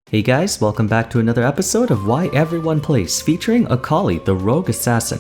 Hey guys, welcome back to another episode of Why Everyone Plays, featuring Akali, the rogue assassin.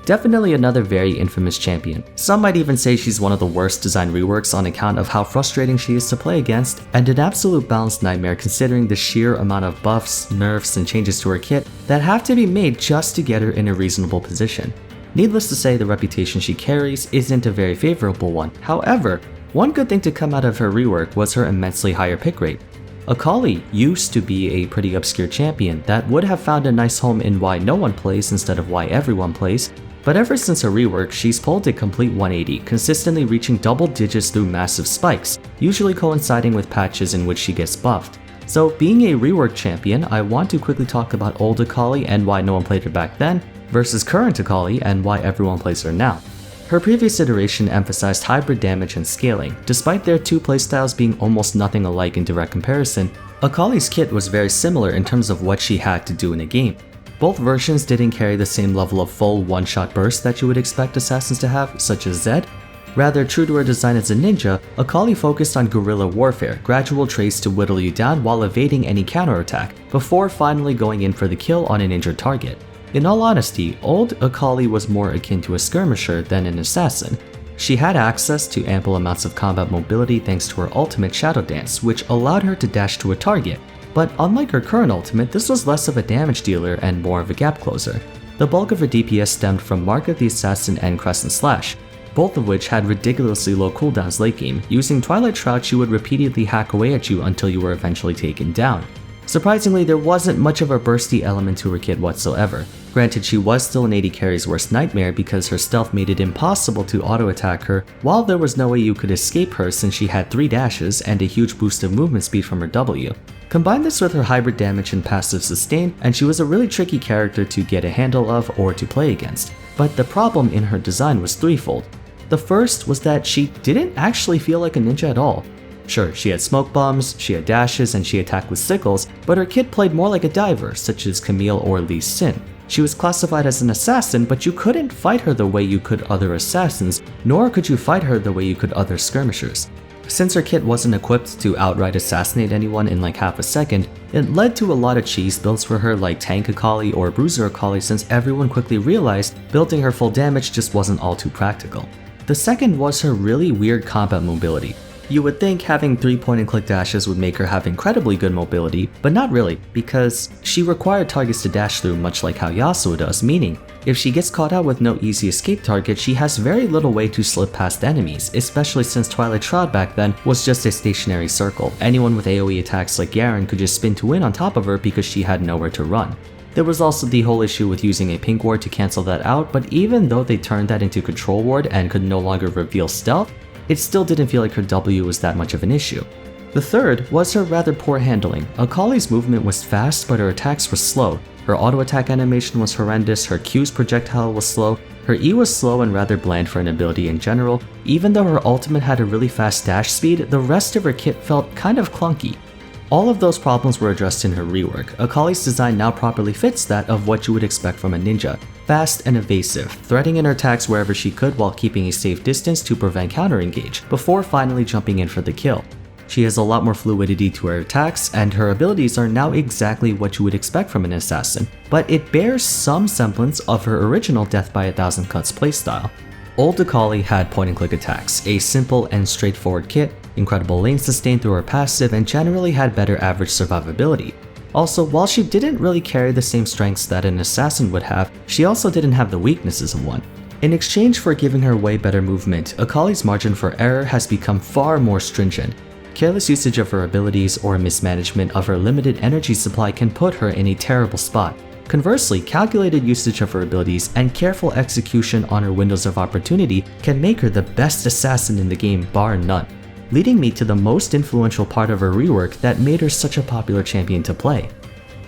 Definitely another very infamous champion. Some might even say she's one of the worst design reworks on account of how frustrating she is to play against, and an absolute balanced nightmare considering the sheer amount of buffs, nerfs, and changes to her kit that have to be made just to get her in a reasonable position. Needless to say, the reputation she carries isn't a very favorable one. However, one good thing to come out of her rework was her immensely higher pick rate. Akali used to be a pretty obscure champion that would have found a nice home in Why No One Plays instead of Why Everyone Plays, but ever since her rework, she's pulled a complete 180, consistently reaching double digits through massive spikes, usually coinciding with patches in which she gets buffed. So being a rework champion, I want to quickly talk about old Akali and why no one played her back then, versus current Akali and why everyone plays her now. Her previous iteration emphasized hybrid damage and scaling. Despite their two playstyles being almost nothing alike in direct comparison, Akali's kit was very similar in terms of what she had to do in a game. Both versions didn't carry the same level of full one-shot burst that you would expect assassins to have, such as Zed. Rather, true to her design as a ninja, Akali focused on guerrilla warfare, gradual traits to whittle you down while evading any counterattack, before finally going in for the kill on an injured target. In all honesty, old Akali was more akin to a skirmisher than an assassin. She had access to ample amounts of combat mobility thanks to her ultimate Shadow Dance, which allowed her to dash to a target. But unlike her current ultimate, this was less of a damage dealer and more of a gap closer. The bulk of her DPS stemmed from Mark of the Assassin and Crescent Slash, both of which had ridiculously low cooldowns late game. Using Twilight Shroud, she would repeatedly hack away at you until you were eventually taken down. Surprisingly, there wasn't much of a bursty element to her kit whatsoever. Granted, she was still an AD carry's worst nightmare because her stealth made it impossible to auto-attack her, while there was no way you could escape her since she had 3 dashes and a huge boost of movement speed from her W. Combine this with her hybrid damage and passive sustain, and she was a really tricky character to get a handle of or to play against. But the problem in her design was threefold. The first was that she didn't actually feel like a ninja at all. Sure, she had smoke bombs, she had dashes, and she attacked with sickles, but her kit played more like a diver, such as Camille or Lee Sin. She was classified as an assassin, but you couldn't fight her the way you could other assassins, nor could you fight her the way you could other skirmishers. Since her kit wasn't equipped to outright assassinate anyone in like half a second, it led to a lot of cheese builds for her like Tank Akali or Bruiser Akali, since everyone quickly realized building her full damage just wasn't all too practical. The second was her really weird combat mobility. You would think having 3 point-and-click dashes would make her have incredibly good mobility, but not really, because she required targets to dash through much like how Yasuo does, meaning if she gets caught out with no easy escape target, she has very little way to slip past enemies, especially since Twilight Shroud back then was just a stationary circle. Anyone with AoE attacks like Garen could just spin to win on top of her because she had nowhere to run. There was also the whole issue with using a pink ward to cancel that out, but even though they turned that into control ward and could no longer reveal stealth, it still didn't feel like her W was that much of an issue. The third was her rather poor handling. Akali's movement was fast, but her attacks were slow. Her auto attack animation was horrendous, her Q's projectile was slow, her E was slow and rather bland for an ability in general. Even though her ultimate had a really fast dash speed, the rest of her kit felt kind of clunky. All of those problems were addressed in her rework. Akali's design now properly fits that of what you would expect from a ninja. Fast and evasive, threading in her attacks wherever she could while keeping a safe distance to prevent counter-engage, before finally jumping in for the kill. She has a lot more fluidity to her attacks, and her abilities are now exactly what you would expect from an assassin, but it bears some semblance of her original Death by 1,000 Cuts playstyle. Old Akali had point-and-click attacks, a simple and straightforward kit, incredible lane sustain through her passive, and generally had better average survivability. Also, while she didn't really carry the same strengths that an assassin would have, she also didn't have the weaknesses of one. In exchange for giving her way better movement, Akali's margin for error has become far more stringent. Careless usage of her abilities or mismanagement of her limited energy supply can put her in a terrible spot. Conversely, calculated usage of her abilities and careful execution on her windows of opportunity can make her the best assassin in the game bar none. Leading me to the most influential part of her rework that made her such a popular champion to play.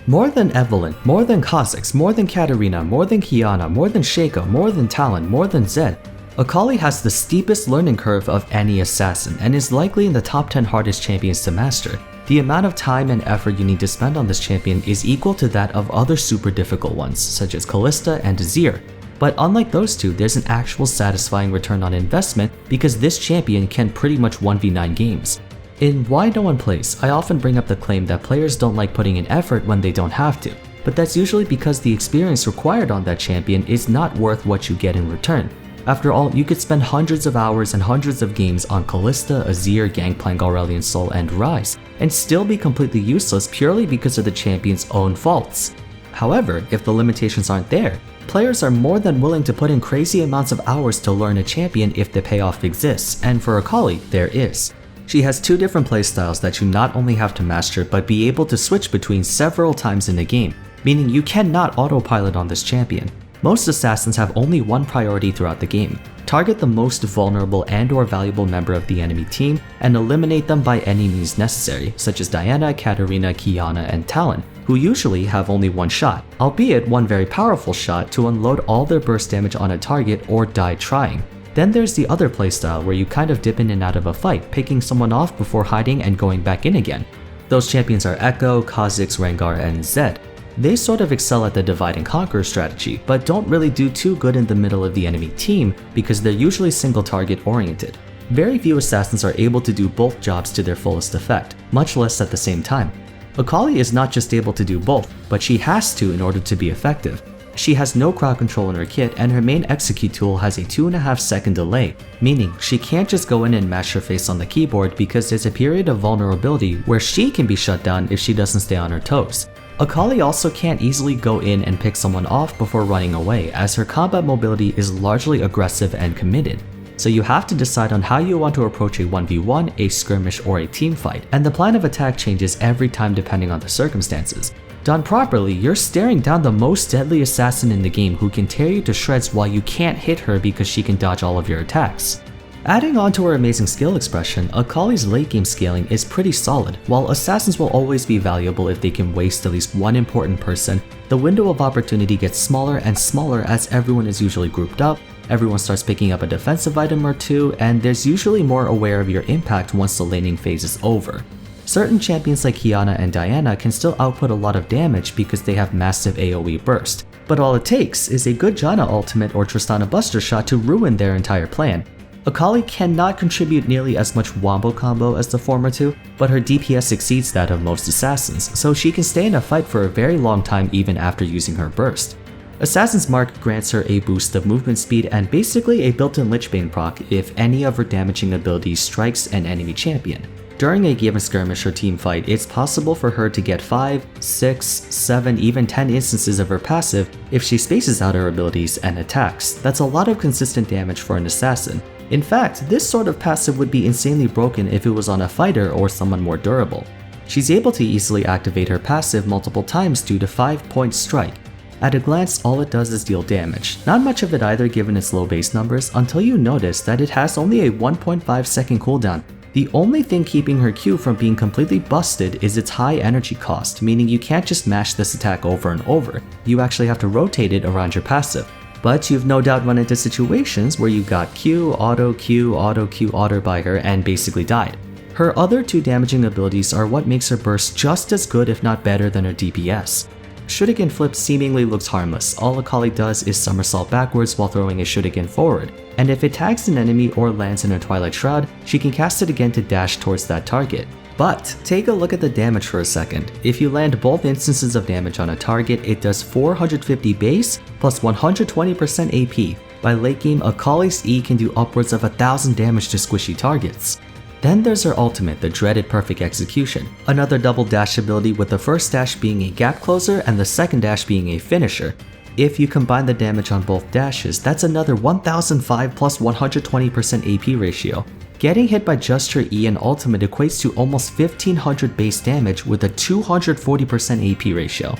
More than Evelynn, more than Kha'Zix, more than Katarina, more than Qiyana, more than Shaco, more than Talon, more than Zed, Akali has the steepest learning curve of any assassin and is likely in the top 10 hardest champions to master. The amount of time and effort you need to spend on this champion is equal to that of other super difficult ones, such as Kalista and Azir. But unlike those two, there's an actual satisfying return on investment because this champion can pretty much 1v9 games. In Why No One Plays, I often bring up the claim that players don't like putting in effort when they don't have to, but that's usually because the experience required on that champion is not worth what you get in return. After all, you could spend hundreds of hours and hundreds of games on Callista, Azir, Gangplank, Aurelion Sol, and Ryze, and still be completely useless purely because of the champion's own faults. However, if the limitations aren't there, players are more than willing to put in crazy amounts of hours to learn a champion if the payoff exists, and for Akali, there is. She has two different playstyles that you not only have to master but be able to switch between several times in the game, meaning you cannot autopilot on this champion. Most assassins have only one priority throughout the game: target the most vulnerable and/or valuable member of the enemy team and eliminate them by any means necessary, such as Diana, Katarina, Qiyana, and Talon, who usually have only one shot, albeit one very powerful shot, to unload all their burst damage on a target or die trying. Then there's the other playstyle where you kind of dip in and out of a fight, picking someone off before hiding and going back in again. Those champions are Echo, Kha'Zix, Rengar, and Zed. They sort of excel at the divide and conquer strategy, but don't really do too good in the middle of the enemy team because they're usually single target oriented. Very few assassins are able to do both jobs to their fullest effect, much less at the same time. Akali is not just able to do both, but she has to in order to be effective. She has no crowd control in her kit, and her main execute tool has a 2.5 second delay, meaning she can't just go in and mash her face on the keyboard because there's a period of vulnerability where she can be shut down if she doesn't stay on her toes. Akali also can't easily go in and pick someone off before running away, as her combat mobility is largely aggressive and committed. So you have to decide on how you want to approach a 1v1, a skirmish, or a team fight, and the plan of attack changes every time depending on the circumstances. Done properly, you're staring down the most deadly assassin in the game who can tear you to shreds while you can't hit her because she can dodge all of your attacks. Adding on to her amazing skill expression, Akali's late game scaling is pretty solid. While assassins will always be valuable if they can waste at least one important person, the window of opportunity gets smaller and smaller as everyone is usually grouped up, everyone starts picking up a defensive item or two, and there's usually more aware of your impact once the laning phase is over. Certain champions like Qiyana and Diana can still output a lot of damage because they have massive AoE burst, but all it takes is a good Janna ultimate or Tristana Buster shot to ruin their entire plan. Akali cannot contribute nearly as much wombo combo as the former two, but her DPS exceeds that of most assassins, so she can stay in a fight for a very long time even after using her burst. Assassin's Mark grants her a boost of movement speed and basically a built-in Lichbane proc if any of her damaging abilities strikes an enemy champion. During a given skirmish or team fight, it's possible for her to get 5, 6, 7, even 10 instances of her passive if she spaces out her abilities and attacks. That's a lot of consistent damage for an assassin. In fact, this sort of passive would be insanely broken if it was on a fighter or someone more durable. She's able to easily activate her passive multiple times due to 5-point strike. At a glance, all it does is deal damage. Not much of it either given its low base numbers until you notice that it has only a 1.5 second cooldown. The only thing keeping her Q from being completely busted is its high energy cost, meaning you can't just mash this attack over and over. You actually have to rotate it around your passive. But you've no doubt run into situations where you got Q, auto Q, auto Q, auto by her and basically died. Her other two damaging abilities are what makes her burst just as good if not better than her DPS. Shuriken Flip seemingly looks harmless. All Akali does is somersault backwards while throwing a Shuriken forward, and if it tags an enemy or lands in a Twilight Shroud, she can cast it again to dash towards that target. But take a look at the damage for a second. If you land both instances of damage on a target, it does 450 base plus 120% AP. By late game, Akali's E can do upwards of 1000 damage to squishy targets. Then there's her ultimate, the dreaded Perfect Execution, another double dash ability with the first dash being a gap closer and the second dash being a finisher. If you combine the damage on both dashes, that's another 1005 plus 120% AP ratio. Getting hit by just her E and ultimate equates to almost 1500 base damage with a 240% AP ratio.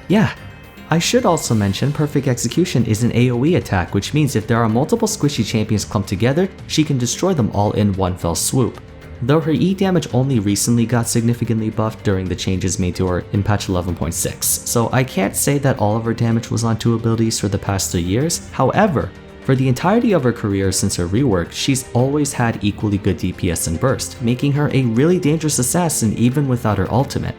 Yeah, I should also mention Perfect Execution is an AoE attack, which means if there are multiple squishy champions clumped together, she can destroy them all in one fell swoop. Though her E damage only recently got significantly buffed during the changes made to her in patch 11.6, so I can't say that all of her damage was on two abilities for the past 3 years. However, for the entirety of her career since her rework, she's always had equally good DPS and burst, making her a really dangerous assassin even without her ultimate.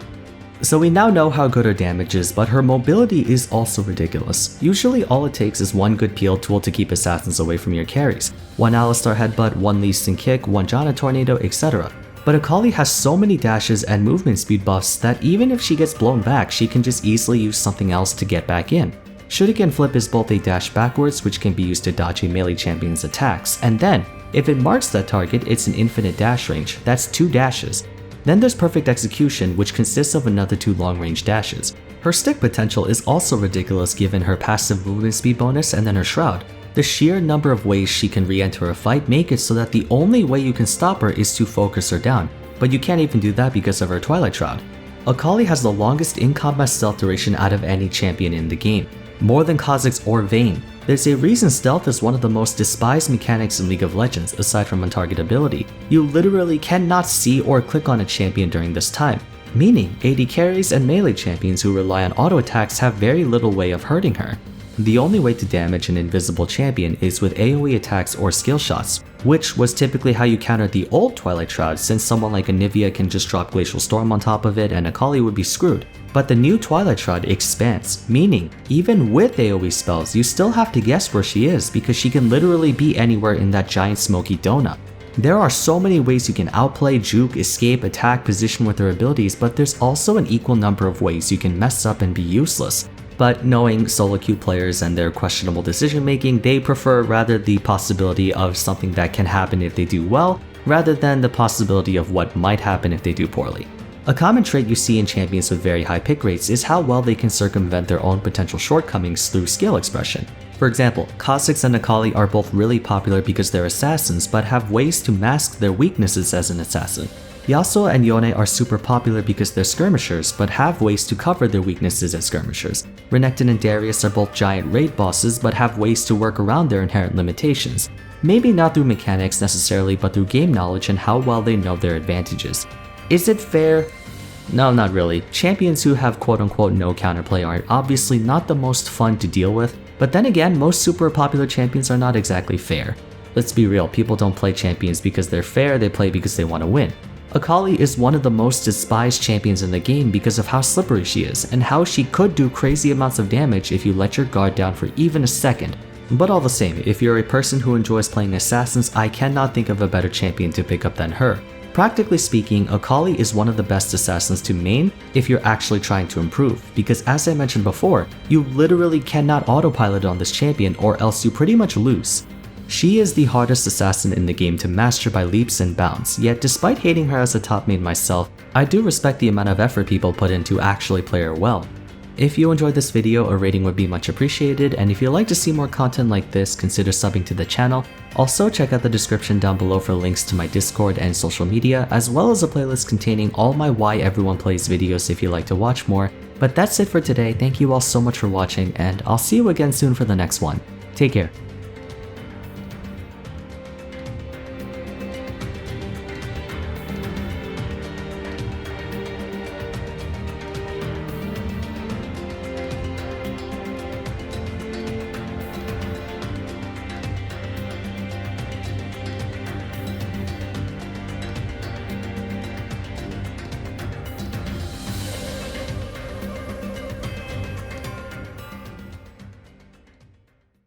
So we now know how good her damage is, but her mobility is also ridiculous. Usually all it takes is one good peel tool to keep assassins away from your carries. One Alistar headbutt, one Lee Sin kick, one Janna tornado, etc. But Akali has so many dashes and movement speed buffs that even if she gets blown back, she can just easily use something else to get back in. Shuriken Flip is both a dash backwards, which can be used to dodge a melee champion's attacks, and then, if it marks that target, it's an infinite dash range. That's 2 dashes. Then there's Perfect Execution, which consists of another 2 long-range dashes. Her stick potential is also ridiculous given her passive movement speed bonus and then her shroud. The sheer number of ways she can re-enter a fight make it so that the only way you can stop her is to focus her down, but you can't even do that because of her Twilight Shroud. Akali has the longest in-combat stealth duration out of any champion in the game, more than Kha'Zix or Vayne. There's a reason stealth is one of the most despised mechanics in League of Legends aside from untargetability. You literally cannot see or click on a champion during this time, meaning AD carries and melee champions who rely on auto attacks have very little way of hurting her. The only way to damage an invisible champion is with AoE attacks or skill shots, which was typically how you countered the old Twilight Shroud since someone like Anivia can just drop Glacial Storm on top of it and Akali would be screwed. But the new Twilight Shroud expands, meaning even with AoE spells you still have to guess where she is because she can literally be anywhere in that giant smoky donut. There are so many ways you can outplay, juke, escape, attack, position with her abilities, but there's also an equal number of ways you can mess up and be useless. But knowing solo queue players and their questionable decision making, they prefer rather the possibility of something that can happen if they do well, rather than the possibility of what might happen if they do poorly. A common trait you see in champions with very high pick rates is how well they can circumvent their own potential shortcomings through skill expression. For example, Kha'Zix and Akali are both really popular because they're assassins but have ways to mask their weaknesses as an assassin. Yasuo and Yone are super popular because they're skirmishers but have ways to cover their weaknesses as skirmishers. Renekton and Darius are both giant raid bosses but have ways to work around their inherent limitations. Maybe not through mechanics necessarily, but through game knowledge and how well they know their advantages. Is it fair? No, not really. Champions who have quote-unquote no counterplay are obviously not the most fun to deal with, but then again, most super popular champions are not exactly fair. Let's be real, people don't play champions because they're fair, they play because they want to win. Akali is one of the most despised champions in the game because of how slippery she is, and how she could do crazy amounts of damage if you let your guard down for even a second. But all the same, if you're a person who enjoys playing assassins, I cannot think of a better champion to pick up than her. Practically speaking, Akali is one of the best assassins to main if you're actually trying to improve, because as I mentioned before, you literally cannot autopilot on this champion or else you pretty much lose. She is the hardest assassin in the game to master by leaps and bounds, yet despite hating her as a top main myself, I do respect the amount of effort people put in to actually play her well. If you enjoyed this video, a rating would be much appreciated, and if you'd like to see more content like this, consider subbing to the channel. Also check out the description down below for links to my Discord and social media, as well as a playlist containing all my Why Everyone Plays videos if you'd like to watch more. But that's it for today, thank you all so much for watching, and I'll see you again soon for the next one. Take care.